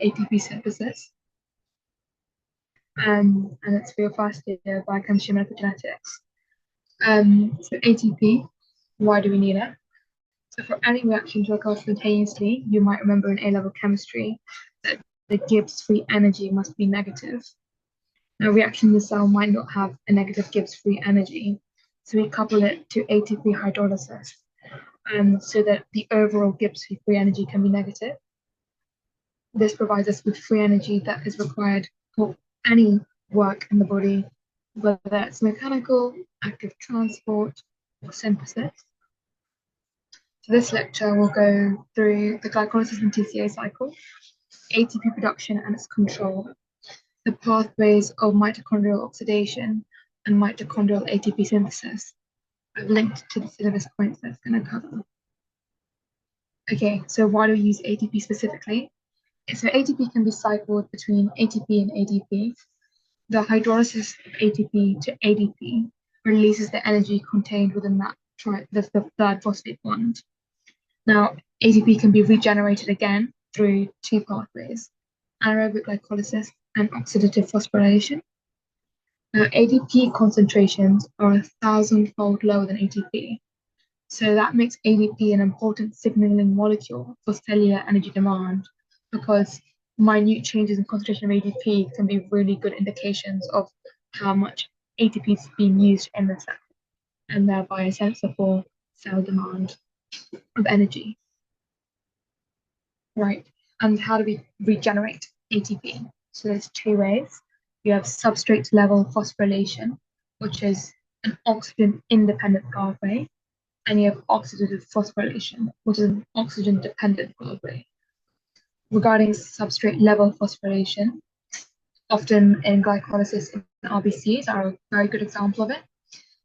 ATP synthesis. And it's for your first year of biochemistry and genetics. So ATP, why do we need it? So for any reaction to occur spontaneously, you might remember in A-level chemistry that the Gibbs free energy must be negative. Now, a reaction in the cell might not have a negative Gibbs free energy, so we couple it to ATP hydrolysis, so that the overall Gibbs free energy can be negative. This provides us with free energy that is required for any work in the body, whether it's mechanical, active transport, or synthesis. So this lecture will go through the glycolysis and TCA cycle, ATP production and its control, the pathways of mitochondrial oxidation, and mitochondrial ATP synthesis. I've linked to the syllabus points that's going to cover. Okay, so why do we use ATP specifically? So ATP can be cycled between ATP and ADP. The hydrolysis of ATP to ADP releases the energy contained within that the third phosphate bond. Now, ATP can be regenerated again through two pathways, anaerobic glycolysis and oxidative phosphorylation. Now, ADP concentrations are 1,000-fold lower than ATP. So that makes ADP an important signaling molecule for cellular energy demand, because minute changes in concentration of ADP can be really good indications of how much ATP is being used in the cell, and thereby a sensor for cell demand of energy. Right, and how do we regenerate ATP? So there's two ways. You have substrate level phosphorylation, which is an oxygen-independent pathway, and you have oxidative phosphorylation, which is an oxygen-dependent pathway. Regarding substrate level phosphorylation, often in glycolysis in RBCs are a very good example of it,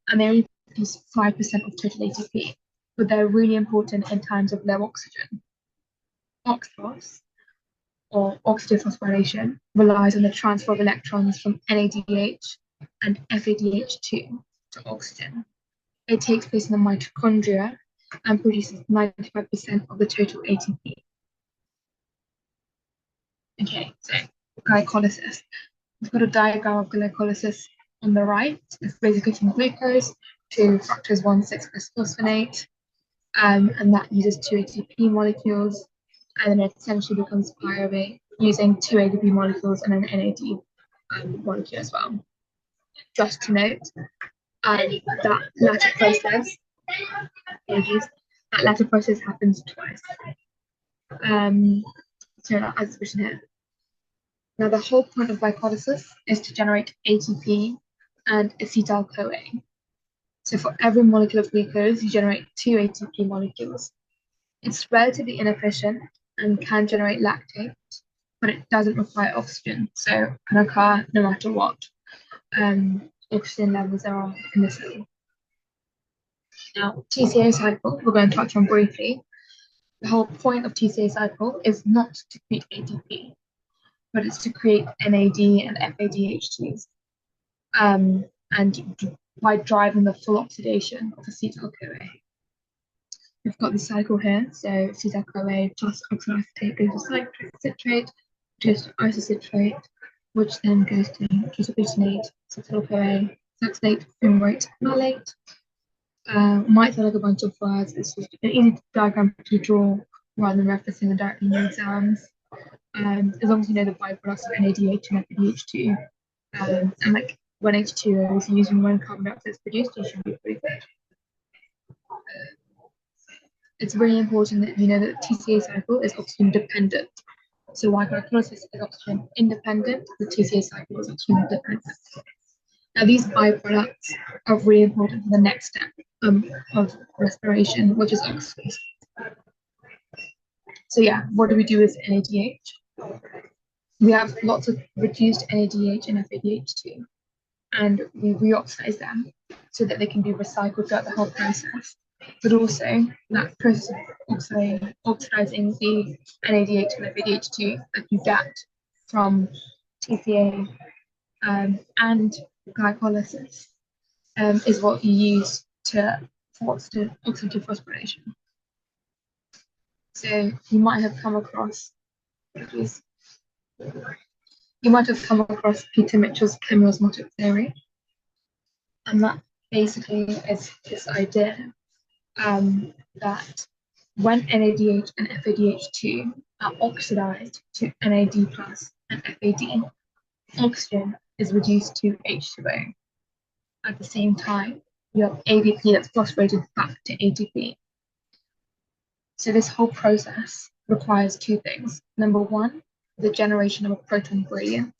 and they only produce 5% of total ATP, but they're really important in times of low oxygen. OXPHOS, or oxidative phosphorylation, relies on the transfer of electrons from NADH and FADH2 to oxygen. It takes place in the mitochondria and produces 95% of the total ATP. Okay, so glycolysis. We've got a diagram of glycolysis on the right. It's basically from glucose to fructose 1,6-bisphosphonate, and that uses two ATP molecules, and then it essentially becomes pyruvate using two ADP molecules and an NAD molecule as well. Just to note, that latter process happens twice. So as written here. Now, the whole point of glycolysis is to generate ATP and acetyl-CoA. So for every molecule of glucose, you generate two ATP molecules. It's relatively inefficient and can generate lactate, but it doesn't require oxygen, so it can occur no matter what oxygen levels there are in the cell. Now, TCA cycle, we're going to touch on briefly. The whole point of TCA cycle is not to create ATP, but it's to create NAD and FADH2s, and by driving the full oxidation of acetyl-CoA. We've got the cycle here, so acetyl-CoA plus oxaloacetate goes to citrate, goes to isocitrate, which then goes to ketobutynate, acetyl-CoA, saxonate, fumarate, malate. Might sound like a bunch of words. It's just an easy diagram to draw rather than referencing it directly in your exams. As long as you know the byproducts of NADH and FADH2, and like when H2O is used and when carbon dioxide is produced, you should be pretty good. It's really important that you know that the TCA cycle is oxygen dependent. So while glycolysis is oxygen independent, the TCA cycle is oxygen dependent. Now, these byproducts are really important for the next step of respiration, which is oxidation. So yeah, what do we do with NADH? We have lots of reduced NADH and FADH2, and we reoxidize them so that they can be recycled throughout the whole process. But also, that process of oxidizing the NADH and FADH2 that you get from TCA and glycolysis is what you use for oxidative phosphorylation. So you might have come across You might have come across Peter Mitchell's chemiosmotic theory, and that basically is this idea that when NADH and FADH2 are oxidized to NAD plus and FAD, oxygen is reduced to H2O. At the same time, you have ADP that's phosphorated back to ATP. So this whole process requires two things. Number one, the generation of a proton gradient.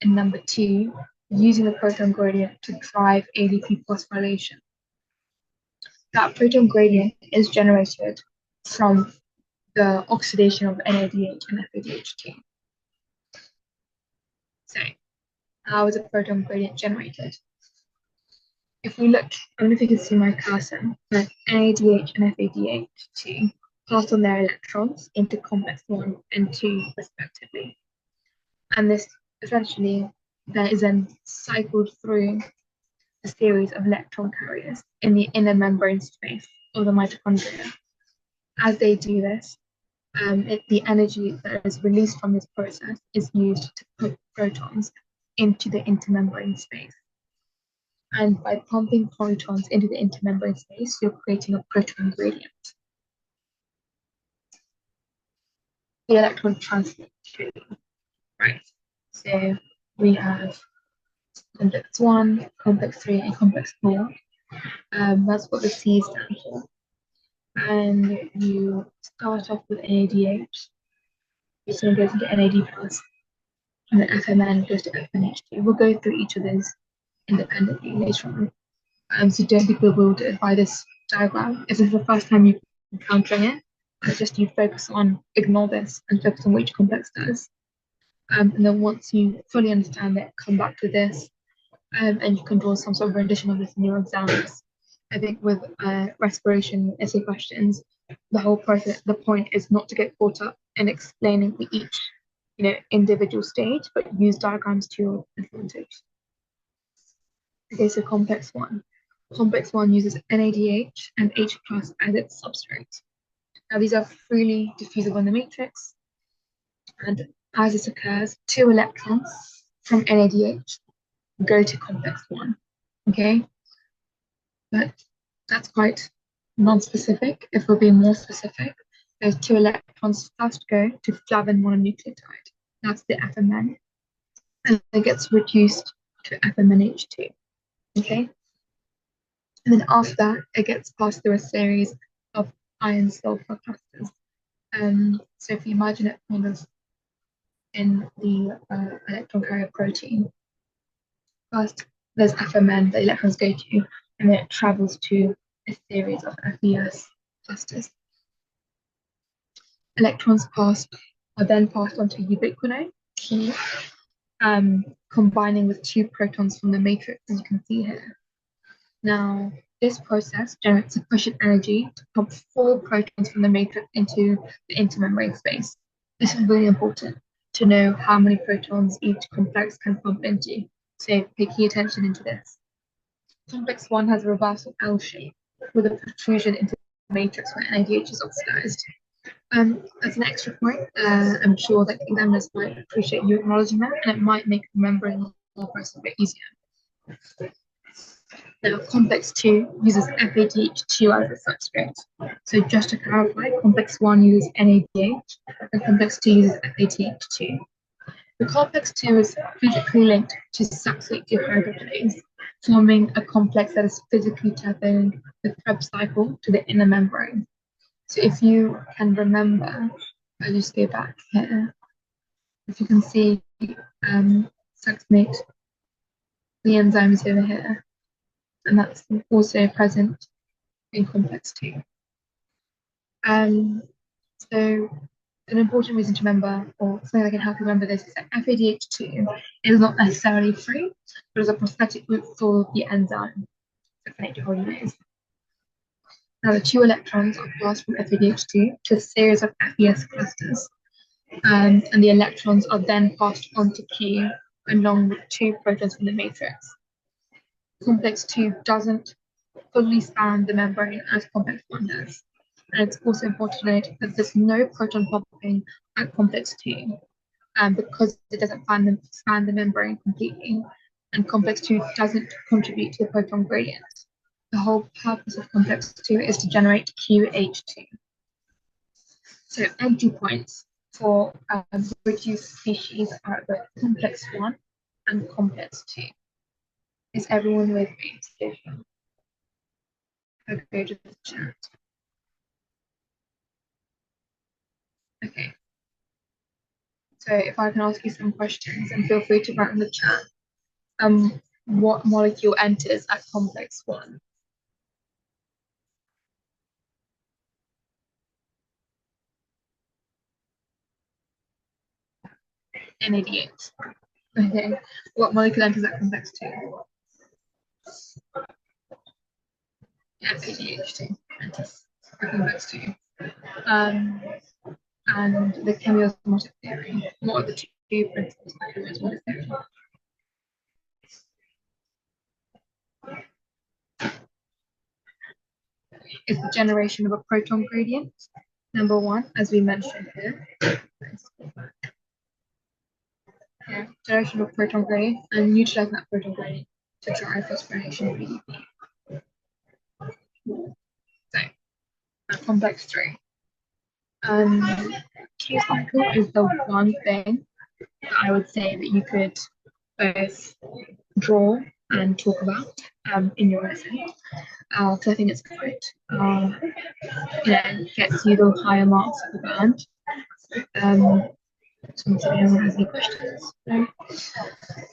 And number two, using the proton gradient to drive ADP phosphorylation. That proton gradient is generated from the oxidation of NADH and FADH2. So, how is a proton gradient generated? If we look, I don't know if you can see my cursor, but NADH and FADH2 pass on their electrons into complex 1 and 2 respectively. And this essentially that is then cycled through a series of electron carriers in the inner membrane space of the mitochondria. As they do this, the energy that is released from this process is used to put protons into the intermembrane space. And by pumping protons into the intermembrane space, you're creating a proton gradient. The electron transport tree, right? So we have complex 1, complex 3, and complex 4. That's what the C stands for. And you start off with NADH, which then goes into NAD plus, and then FMN goes to FNH2. We'll go through each of those independently later on. So don't be bewildered by this diagram. If this is the first time you're encountering it, just you focus on, ignore this and focus on what each complex does. And then once you fully understand it, come back to this, and you can draw some sort of rendition of this in your exams. I think with respiration essay questions, the whole process, the point is not to get caught up in explaining each, individual stage, but use diagrams to your advantage. Okay, so complex 1. Complex 1 uses NADH and H plus as its substrate. Now these are freely diffusible in the matrix, and as this occurs, 2 electrons from NADH go to complex 1. Okay, but that's quite non-specific. If we're being more specific, those 2 electrons first go to flavin mononucleotide. That's the FMN, and it gets reduced to FMNH2. Okay, and then after that, it gets passed through a series of iron sulfur clusters. So if you imagine it kind of in the electron carrier protein, first there's FMN the electrons go to, and then it travels to a series of FES clusters. Electrons are then passed on to ubiquinone, combining with 2 protons from the matrix, as you can see here. Now, this process generates sufficient energy to pump 4 protons from the matrix into the intermembrane space. This is really important to know how many protons each complex can pump into. So pay key attention into this. Complex 1 has a reversal L shape with a protrusion into the matrix where NADH is oxidized. As an extra point, I'm sure that examiners might appreciate you acknowledging that, and it might make remembering the process a bit easier. Now, complex 2 uses FADH2 as a substrate. So just to clarify, complex 1 uses NADH, and complex 2 uses FADH2. The complex 2 is physically linked to saxate dehydrogenase, forming a complex that is physically tethered the Krebs cycle to the inner membrane. So if you can remember, I'll just go back here. If you can see saxonate, the enzyme is over here, and that's also present in complex 2. So an important reason to remember, or something that can help you remember this, is that FADH2 is not necessarily free, but is a prosthetic route for the enzyme saxonate dehydrogenase. Now, the 2 electrons are passed from FADH2 to a series of FES clusters, and the electrons are then passed on to Q along with 2 protons from the matrix. Complex 2 doesn't fully span the membrane as complex 1 does. And it's also important to note that there's no proton pumping at complex 2. because it doesn't span the membrane completely, and complex 2 doesn't contribute to the proton gradient. The whole purpose of complex 2 is to generate QH2. So entry points for reduced species are both complex 1 and complex 2. Is everyone with me? I'll go to the chat. Okay. So if I can ask you some questions, and feel free to write in the chat. What molecule enters at complex 1? NADH. Okay. What molecule enters at complex 2? FADH2 enters at complex 2. And the chemiosmotic theory. What are the two principles of the chemiosmotic theory? Is the generation of a proton gradient. Number 1, as we mentioned here. Yeah, generation of proton gradient and neutralizing that proton gradient to drive phosphorylation of ADP. So, complex 3. Q cycle is the one thing that I would say that you could both draw and talk about in your essay, because I think it's quite, gets you the higher marks of the band. So if anyone has any questions. No?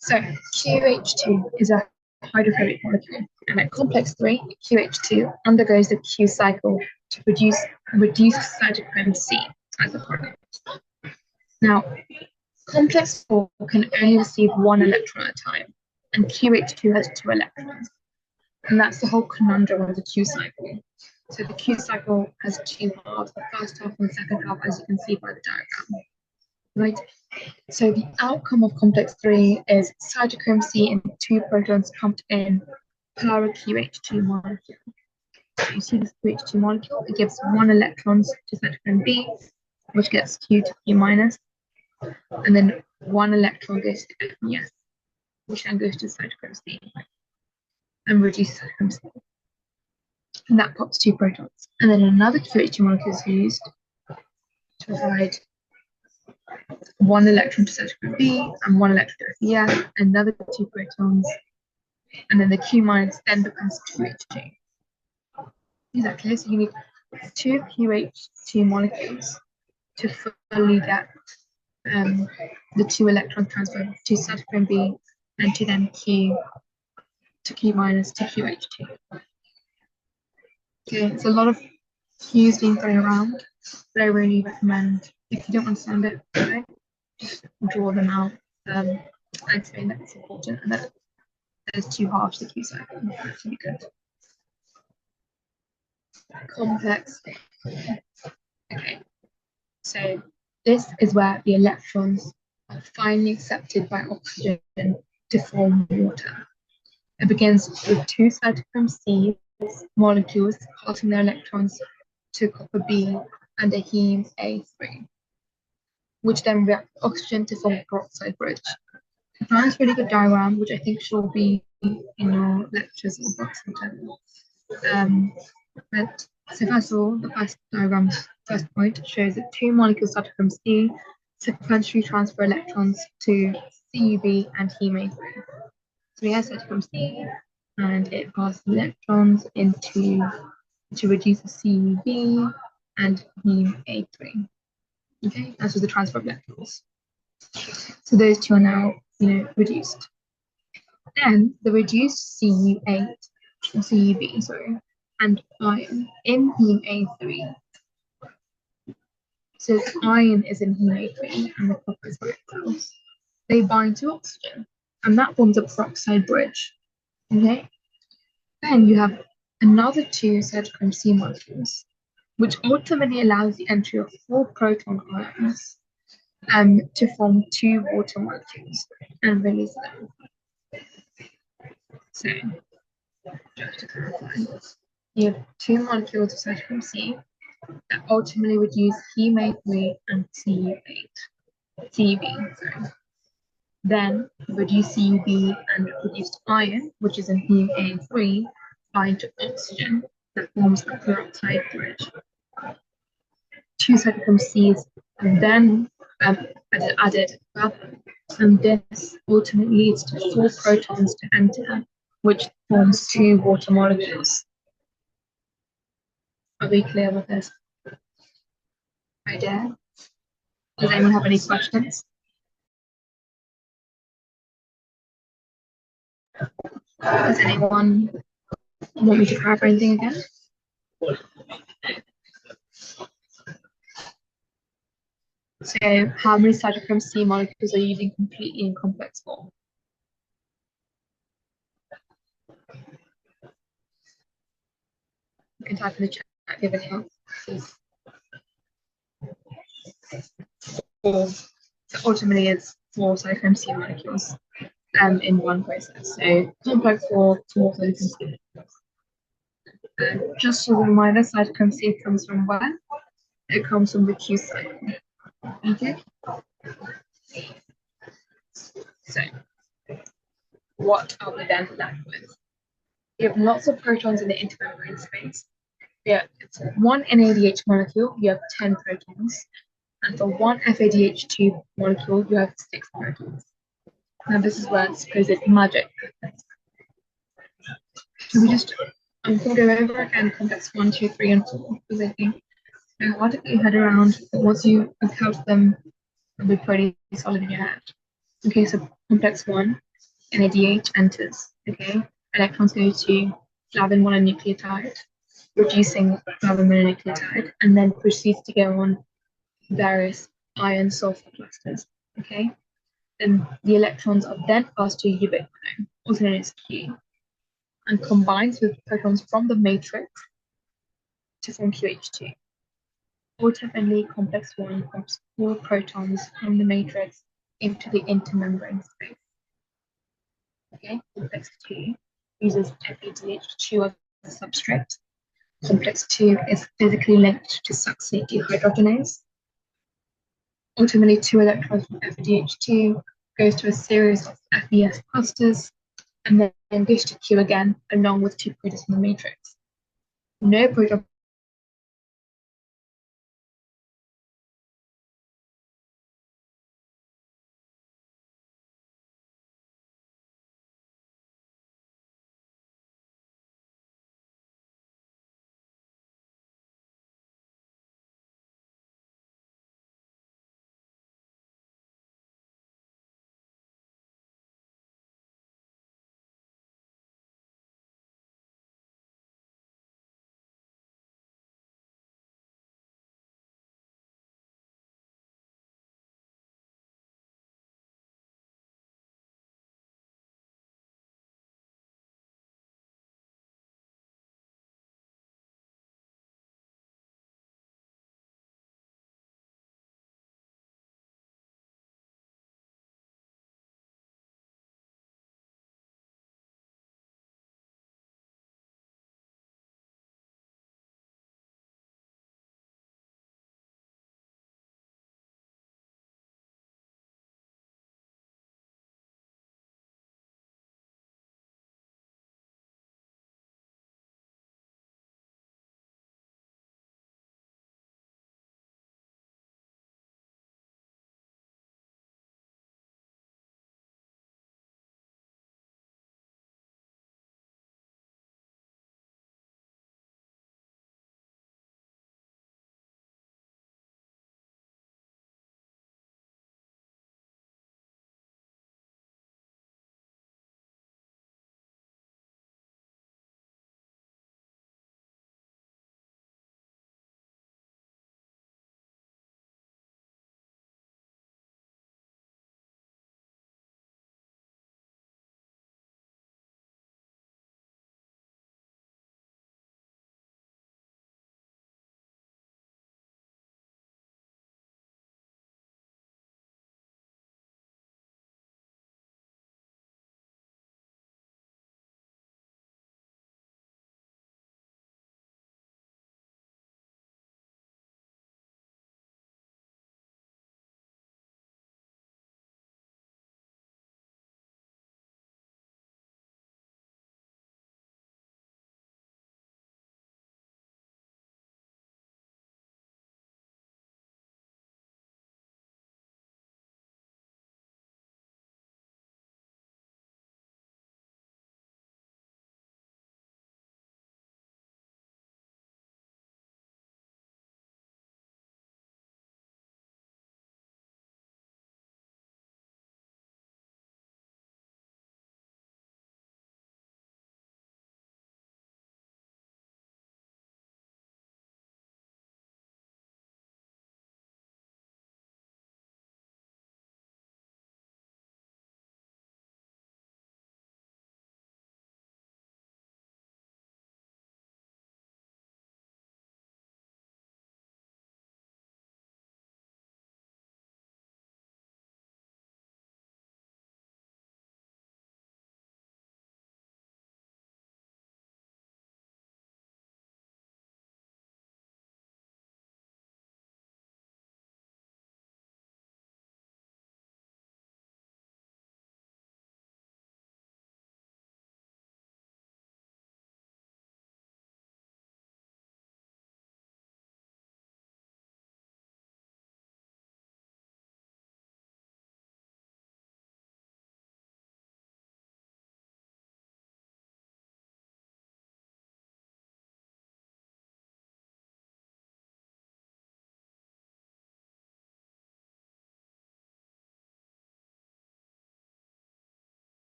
So QH2 is a hydrophobic molecule, and at complex 3, QH2 undergoes the Q cycle to produce reduced cytochrome C as a product. Now, complex 4 can only receive 1 electron at a time, and QH2 has 2 electrons. And that's the whole conundrum of the Q cycle. So the Q cycle has 2 halves, the first half and the second half, as you can see by the diagram. Right? So the outcome of complex 3 is cytochrome C and 2 protons pumped in per a QH2 molecule. So you see this QH2 molecule, it gives 1 electron to cytochrome B, which gets Q to Q minus, and then 1 electron goes to F and S, which then goes to cytochrome C and reduces cytochrome C. And that pops 2 protons. And then another QH2 molecule is used to provide 1 electron to cytochrome B and 1 electron to F, another 2 protons, and then the Q minus then becomes QH2. Is that clear? So you need 2 QH2 molecules to fully get the 2 electron transfer to cytochrome B and to then Q to Q minus to QH2. Okay, it's a lot of Q's being thrown around, but I really recommend, if you don't understand it, okay, just draw them out and explain that it's important and that there's 2 halves to the Q cycle. That's really good. Complex. Okay, so this is where the electrons are finally accepted by oxygen to form water. It begins with 2 cytochrome C molecules passing their electrons to copper B and a heme A3, which then react with oxygen to form a peroxide bridge. I found this really good diagram, which I think should all be in your lectures or books in general. So first of all, the first point shows that 2 molecules cytochrome C sequentially transfer electrons to CuB and heme A3. So we have cytochrome C, and it passes electrons into to reduce the CuB and heme A3. Okay, that's just the transfer of electrons. So those 2 are now, reduced. Then the reduced Cu8 or CuB, and iron in heme A3. So iron is in heme A3 and the copper is by itself. They bind to oxygen, and that forms a peroxide bridge. Okay. Then you have another 2 cytochrome C molecules, which ultimately allows the entry of 4 proton ions to form 2 water molecules and release them. So, just to clarify, you have 2 molecules of cytochrome C that ultimately reduce heme A3 and Cu8. CUB, sorry. Then reduce CUB and reduced iron, which is in heme A3, bind to oxygen that forms a peroxide bridge. Two cytochrome Cs and then added further, and this ultimately leads to four protons to enter, which forms two water molecules. Are we clear with this idea? Does anyone have any questions? Does anyone want me to clarify anything again? So how many cytochrome C molecules are you using completely in complex form? You can type in the chat if you have any answers. Four. So ultimately it's four cytochrome C molecules in one process. So complex four cytochrome C. Just as a reminder, cytochrome C comes from where? It comes from the Q cycle. Okay. So what are we then left with? You have lots of protons in the intermembrane space. Yeah, it's one NADH molecule, you have 10 protons. And for one FADH2 molecule, you have 6 protons. Now this is where supposed magic happens. So I'm going to go over again complex 1, 2, 3, and 4, because I think they're hard to get your head around, but once you count them, it'll be pretty solid in your head. Okay, so complex 1, NADH enters, okay? Electrons go to flavin mononucleotide, reducing flavin mononucleotide, and then proceeds to go on various iron sulfur clusters, okay? And the electrons are then passed to ubiquinone, also known as Q, and combines with protons from the matrix to form QH2. Ultimately, complex 1 pumps 4 protons from the matrix into the intermembrane space. Okay, complex 2 uses FADH2 as a substrate. Complex 2 is physically linked to succate dehydrogenase. Ultimately, 2 electrons from FADH2 goes to a series of FES clusters and then goes to Q again, along with 2 protons in the matrix. No proton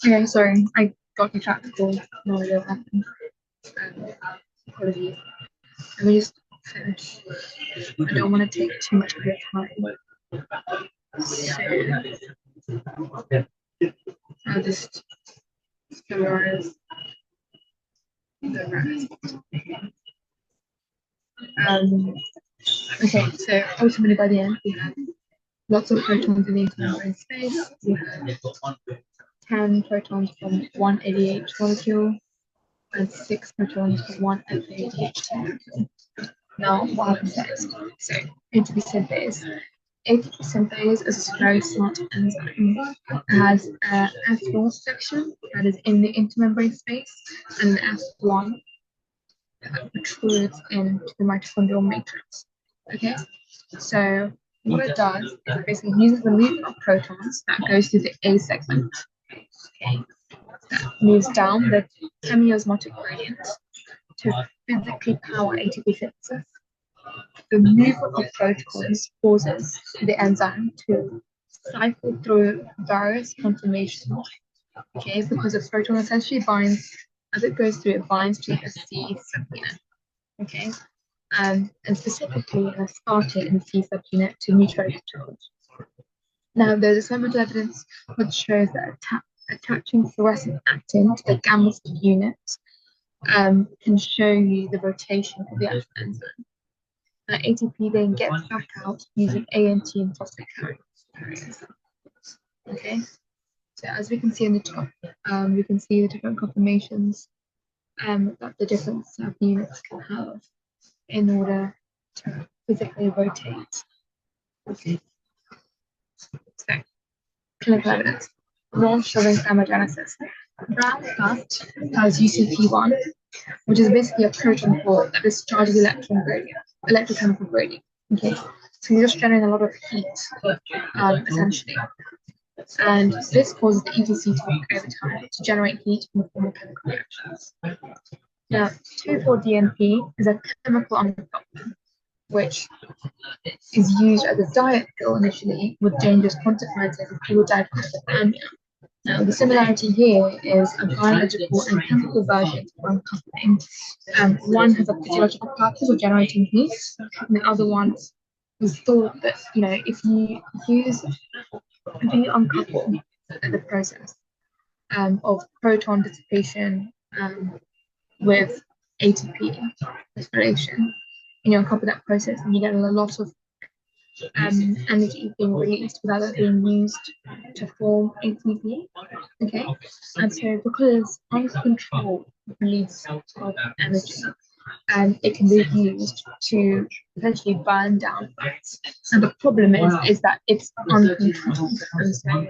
Okay, sorry, I got distracted. No idea what happened. Apologies. Let me just finish. I don't want to take too much of your time. So I'll just summarize the rest. Okay, so ultimately by the end we have lots of protons in the intermembrane space. We have 10 protons from one ADH molecule and 6 protons from one FADH molecule. Now, what happens next? So, ATP synthase. ATP synthase is a very smart enzyme. It has an F4 section that is in the intermembrane space and an F1 that protrudes into the mitochondrial matrix. Okay, so what it does is it basically uses the movement of protons that goes through the A segment. Okay, that moves down the hemiosmotic gradient to physically power ATP synthesis. The movement of protons causes the enzyme to cycle through various conformations. Okay, because a proton essentially binds, as it goes through, it binds to a C subunit. Okay, and specifically starting in the C subunit to neutralize charge. Now, there's experimental evidence which shows that attaching fluorescent actin to the gamma unit can show you the rotation of the actual enzyme. ATP then gets back out using ANT and phosphate carriers. Okay, so as we can see in the top, we can see the different conformations that the different subunits can have in order to physically rotate. Okay. So, clinical evidence. Non-showing thermogenesis. Brown fat has UCP1, which is basically a protein core that discharges electrochemical gradient. Okay, so you're just generating a lot of heat, essentially. And this causes the ETC to work overtime to generate heat in the form of chemical reactions. Now, 2,4-DNP is a chemical uncoupling, which is used as a diet pill initially with dangerous consequences if people die from hypothermia. Now, the similarity here is a biological and chemical version of uncoupling. One has a physiological purpose of generating heat, and the other one was thought that, if you uncouple the process of proton dissipation with ATP phosphorylation, and you uncouple that process, and you get a lot of energy being released without it being used to form ATP. Okay, and so because uncontrolled release of energy, it can be used to essentially burn down fats. And the problem is that it's uncontrolled, and so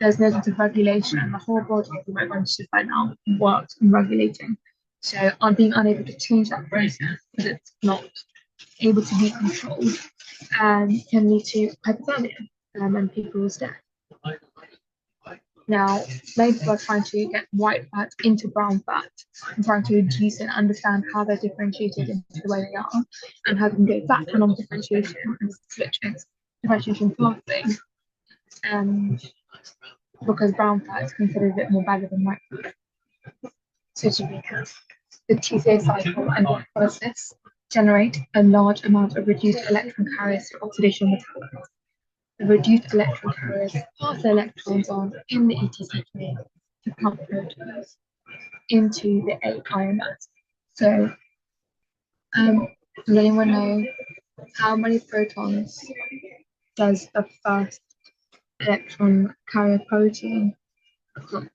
there's no sort of regulation, and the whole body, you might understand by now, works in regulating. So on being unable to change that process because it's not able to be controlled can lead to hypothermia and people's death. Now, many people are trying to get white fat into brown fat and trying to reduce and understand how they're differentiated into the way they are and how they can go back to non-differentiation and switch its differentiation pathway. Because brown fat is considered a bit more valuable than white fat. So to recap, the TCA cycle and glycolysis generate a large amount of reduced electron carriers to oxidation metabolites. The reduced electron carriers pass the electrons on in the ETC chain to pump protons into the AIMS. So, does anyone know how many protons does the first electron carrier protein pump?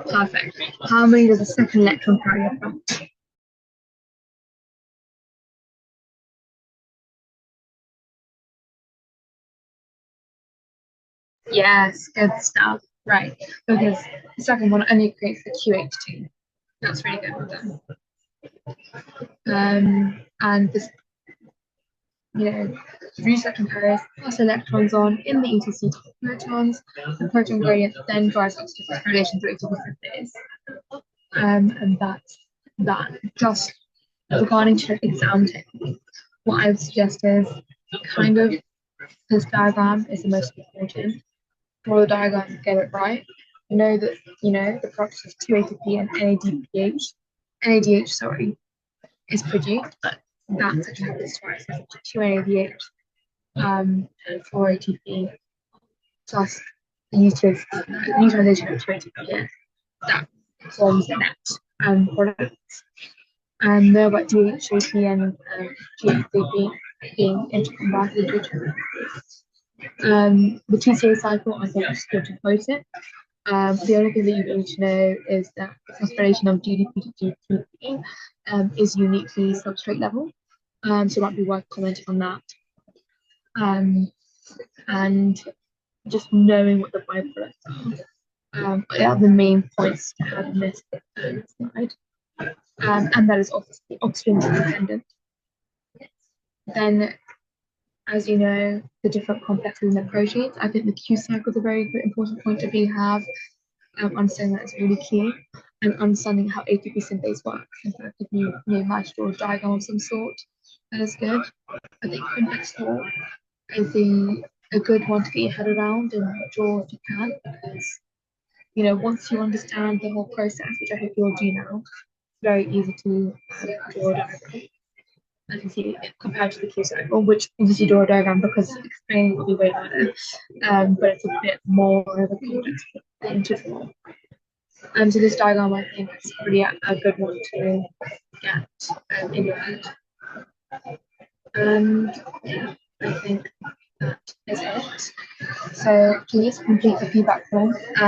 Perfect. How many does the second electron carrier pump? Yes, good stuff. Right, because the second one only creates the QH2. That's really good with them. And this, reduce electron carriers pass electrons on in the ETC to the protons. The proton gradient then drives oxygen phosphorylation through ATP synthase. And that's that. Just regarding to exam technique, what I would suggest is kind of this diagram is the most important. For the diagram, get it right. Know that the product is 2 ATP and NADH, sorry, is produced, but that's actually happens twice. So 2 NADH and 4 ATP plus the utilization of 2 ATP. Yeah, that forms the net product. And know about DHAP and GHAP being intercombined into each other. The TCA cycle, I think it's good to quote it. The only thing that you need to know is that the phosphorylation of GDP to GTP is uniquely substrate level. So it might be worth commenting on that. And just knowing what the byproducts are the main points to have in this slide. And that is oxygen dependent. Then, as you know, the different complexes in the proteins. I think the Q cycle is a very important point to be have. Understanding that is really key, and understanding how ATP synthase works. In fact, if you manage to draw a diagram of some sort, that is good. I think complex thought is a good one to get your head around and draw if you can, because once you understand the whole process, which I hope you'll do now, it's very easy to draw a diagram. As you see, compared to the Q cycle, which obviously draw a diagram because explaining will be way harder, but it's a bit more of a complex thing to draw. So this diagram, I think, is really a good one to get in your head. And yeah, I think that is it. So please complete the feedback form.